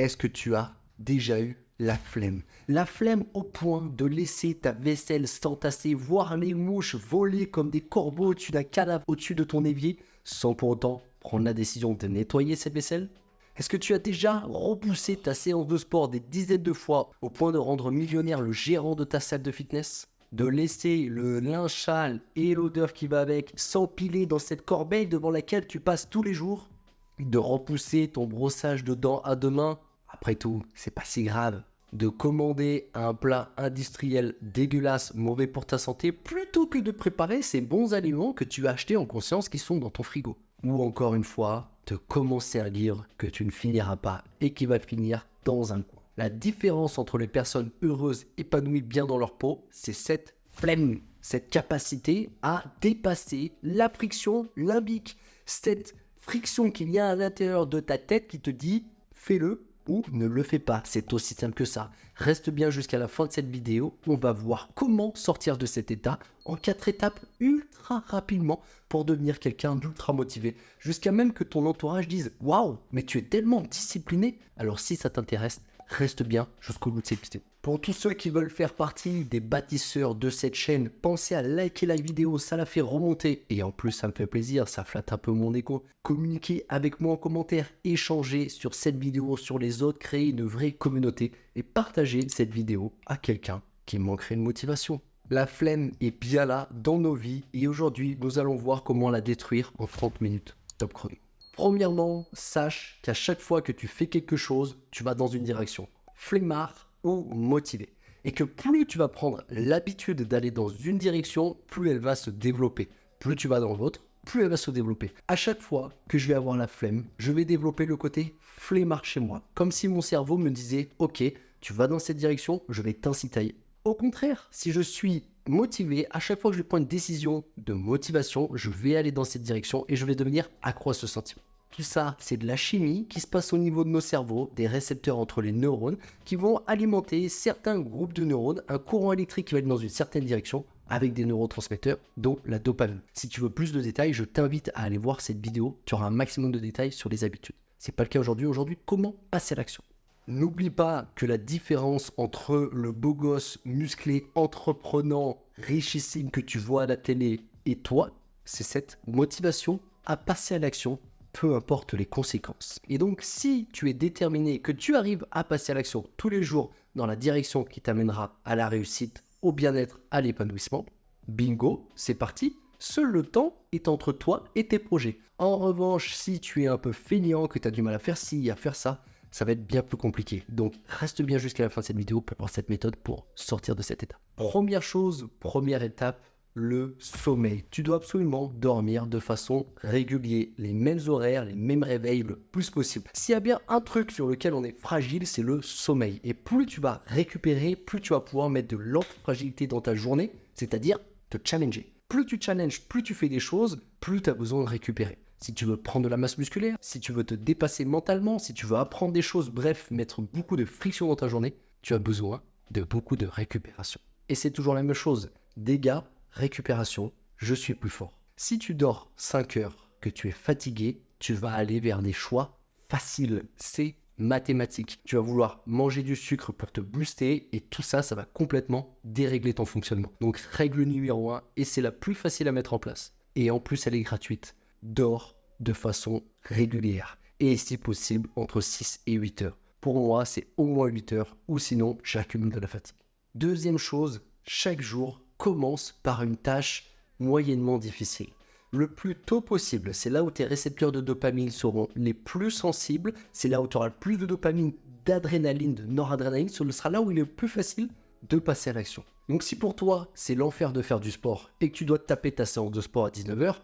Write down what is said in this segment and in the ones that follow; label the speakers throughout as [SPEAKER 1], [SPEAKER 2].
[SPEAKER 1] Est-ce que tu as déjà eu la flemme? La flemme au point de laisser ta vaisselle s'entasser, voir les mouches voler comme des corbeaux au-dessus d'un cadavre au-dessus de ton évier, sans pour autant prendre la décision de nettoyer cette vaisselle? Est-ce que tu as déjà repoussé ta séance de sport des dizaines de fois au point de rendre millionnaire le gérant de ta salle de fitness? De laisser le linge sale et l'odeur qui va avec s'empiler dans cette corbeille devant laquelle tu passes tous les jours? De repousser ton brossage de dents à demain? Après tout, c'est pas si grave. De commander un plat industriel dégueulasse, mauvais pour ta santé, plutôt que de préparer ces bons aliments que tu as achetés en conscience qui sont dans ton frigo. Ou encore une fois, de commencer un livre que tu ne finiras pas et qui va finir dans un coin. La différence entre les personnes heureuses, épanouies bien dans leur peau, c'est cette flemme, cette capacité à dépasser la friction limbique, cette friction qu'il y a à l'intérieur de ta tête qui te dit fais-le ou ne le fais pas. C'est aussi simple que ça. Reste bien jusqu'à la fin de cette vidéo. On va voir comment sortir de cet état en 4 étapes ultra rapidement pour devenir quelqu'un d'ultra motivé. Jusqu'à même que ton entourage dise « Waouh, mais tu es tellement discipliné !» Alors si ça t'intéresse, reste bien jusqu'au bout de cette vidéo. Pour tous ceux qui veulent faire partie des bâtisseurs de cette chaîne, pensez à liker la vidéo, ça la fait remonter. Et en plus, ça me fait plaisir, ça flatte un peu mon ego. Communiquez avec moi en commentaire, échangez sur cette vidéo, sur les autres, créez une vraie communauté et partagez cette vidéo à quelqu'un qui manquerait de motivation. La flemme est bien là dans nos vies et aujourd'hui, nous allons voir comment la détruire en 30 minutes. Top chrono. Premièrement, sache qu'à chaque fois que tu fais quelque chose, tu vas dans une direction. Flemmard ou motivé. Et que plus tu vas prendre l'habitude d'aller dans une direction, plus elle va se développer. Plus tu vas dans l'autre, plus elle va se développer. À chaque fois que je vais avoir la flemme, je vais développer le côté flemmard chez moi. Comme si mon cerveau me disait « Ok, tu vas dans cette direction, je vais t'inciter. » Au contraire, si je suis motivé, à chaque fois que je prends une décision de motivation, je vais aller dans cette direction et je vais devenir accro à ce sentiment. Tout ça, c'est de la chimie qui se passe au niveau de nos cerveaux, des récepteurs entre les neurones qui vont alimenter certains groupes de neurones, un courant électrique qui va être dans une certaine direction avec des neurotransmetteurs, dont la dopamine. Si tu veux plus de détails, je t'invite à aller voir cette vidéo, tu auras un maximum de détails sur les habitudes. C'est pas le cas aujourd'hui. Aujourd'hui, comment passer à l'action? N'oublie pas que la différence entre le beau gosse, musclé, entreprenant, richissime que tu vois à la télé et toi, c'est cette motivation à passer à l'action, peu importe les conséquences. Et donc, si tu es déterminé, que tu arrives à passer à l'action tous les jours dans la direction qui t'amènera à la réussite, au bien-être, à l'épanouissement, bingo, c'est parti. Seul le temps est entre toi et tes projets. En revanche, si tu es un peu feignant, que tu as du mal à faire ci, à faire ça, ça va être bien plus compliqué. Donc, reste bien jusqu'à la fin de cette vidéo pour voir cette méthode pour sortir de cet état. Première chose, première étape, le sommeil. Tu dois absolument dormir de façon régulière, les mêmes horaires, les mêmes réveils le plus possible. S'il y a bien un truc sur lequel on est fragile, c'est le sommeil. Et plus tu vas récupérer, plus tu vas pouvoir mettre de l'antifragilité dans ta journée, c'est-à-dire te challenger. Plus tu challenges, plus tu fais des choses, plus tu as besoin de récupérer. Si tu veux prendre de la masse musculaire, si tu veux te dépasser mentalement, si tu veux apprendre des choses, bref, mettre beaucoup de friction dans ta journée, tu as besoin de beaucoup de récupération. Et c'est toujours la même chose. Dégâts, récupération, je suis plus fort. Si tu dors 5 heures, que tu es fatigué, tu vas aller vers des choix faciles. C'est mathématique. Tu vas vouloir manger du sucre pour te booster et tout ça, ça va complètement dérégler ton fonctionnement. Donc, règle numéro 1, et c'est la plus facile à mettre en place. Et en plus, elle est gratuite. Dors de façon régulière. Et si possible, entre 6 et 8 heures. Pour moi, c'est au moins 8 heures ou sinon, j'accumule de la fatigue. Deuxième chose, chaque jour, commence par une tâche moyennement difficile. Le plus tôt possible, c'est là où tes récepteurs de dopamine seront les plus sensibles, c'est là où tu auras le plus de dopamine, d'adrénaline, de noradrénaline, ce sera là où il est le plus facile de passer à l'action. Donc si pour toi, c'est l'enfer de faire du sport et que tu dois te taper ta séance de sport à 19 heures,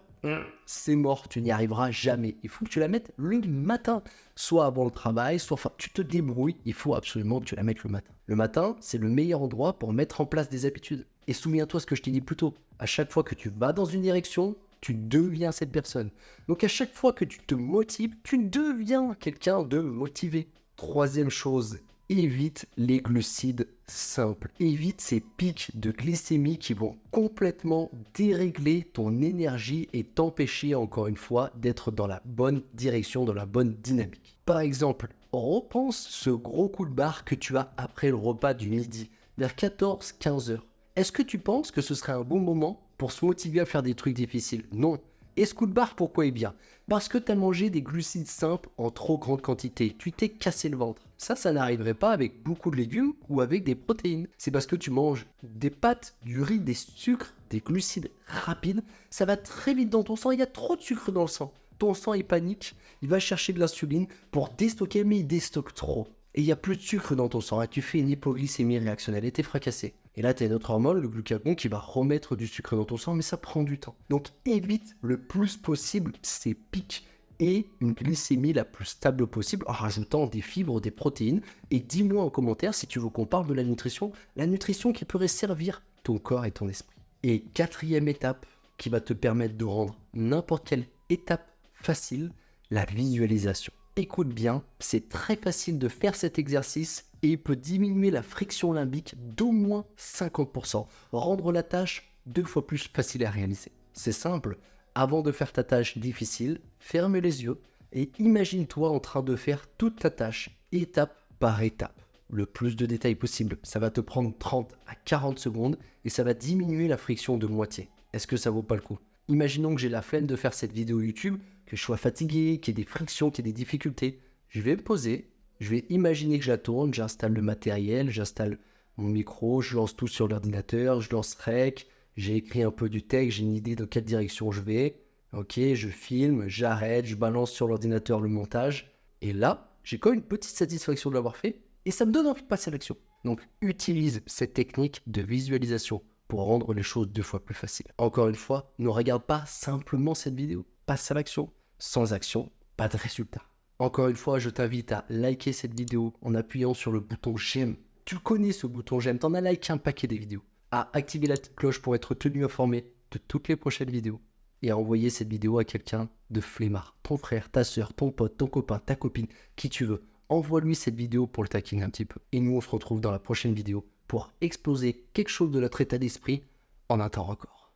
[SPEAKER 1] c'est mort, tu n'y arriveras jamais. Il faut que tu la mettes le matin, soit avant le travail, soit tu te débrouilles, il faut absolument que tu la mettes le matin. Le matin, c'est le meilleur endroit pour mettre en place des habitudes. Et souviens-toi ce que je t'ai dit plus tôt, à chaque fois que tu vas dans une direction, tu deviens cette personne. Donc à chaque fois que tu te motives, tu deviens quelqu'un de motivé. Troisième chose, évite les glucides simples. Évite ces pics de glycémie qui vont complètement dérégler ton énergie et t'empêcher encore une fois d'être dans la bonne direction, dans la bonne dynamique. Par exemple, repense ce gros coup de barre que tu as après le repas du midi, vers 14-15 heures. Est-ce que tu penses que ce serait un bon moment pour se motiver à faire des trucs difficiles? Non. Et ce coup de barre, pourquoi est bien? Parce que tu as mangé des glucides simples en trop grande quantité. Tu t'es cassé le ventre. Ça n'arriverait pas avec beaucoup de légumes ou avec des protéines. C'est parce que tu manges des pâtes, du riz, des sucres, des glucides rapides. Ça va très vite dans ton sang. Il y a trop de sucre dans le sang. Ton sang il panique. Il va chercher de l'insuline pour déstocker, mais il déstocke trop. Et il n'y a plus de sucre dans ton sang. Et tu fais une hypoglycémie réactionnelle et t'es fracassé. Et là, tu as une autre hormone, le glucagon, qui va remettre du sucre dans ton sang, mais ça prend du temps. Donc, évite le plus possible ces pics et une glycémie la plus stable possible en rajoutant des fibres, des protéines. Et dis-moi en commentaire si tu veux qu'on parle de la nutrition qui pourrait servir ton corps et ton esprit. Et quatrième étape qui va te permettre de rendre n'importe quelle étape facile, la visualisation. Écoute bien, c'est très facile de faire cet exercice et il peut diminuer la friction limbique d'au moins 50%, rendre la tâche 2 fois plus facile à réaliser. C'est simple, avant de faire ta tâche difficile, ferme les yeux et imagine-toi en train de faire toute ta tâche, étape par étape. Le plus de détails possible, ça va te prendre 30 à 40 secondes et ça va diminuer la friction de moitié. Est-ce que ça vaut pas le coup? Imaginons que j'ai la flemme de faire cette vidéo YouTube, que je sois fatigué, qu'il y ait des frictions, qu'il y ait des difficultés. Je vais me poser, je vais imaginer que je la tourne, j'installe le matériel, j'installe mon micro, je lance tout sur l'ordinateur, je lance Rec, j'ai écrit un peu du texte, j'ai une idée de quelle direction je vais. Ok, je filme, j'arrête, je balance sur l'ordinateur le montage. Et là, j'ai quand même une petite satisfaction de l'avoir fait et ça me donne envie de passer à l'action. Donc, utilise cette technique de visualisation pour rendre les choses 2 fois plus faciles. Encore une fois, ne regarde pas simplement cette vidéo. Passe à l'action. Sans action, pas de résultat. Encore une fois, je t'invite à liker cette vidéo en appuyant sur le bouton j'aime. Tu connais ce bouton j'aime, t'en as liké un paquet des vidéos. À activer la petite cloche pour être tenu informé de toutes les prochaines vidéos. Et à envoyer cette vidéo à quelqu'un de flemmard. Ton frère, ta soeur, ton pote, ton copain, ta copine, qui tu veux. Envoie-lui cette vidéo pour le taquiner un petit peu. Et nous, on se retrouve dans la prochaine vidéo pour exploser quelque chose de notre état d'esprit en un temps record.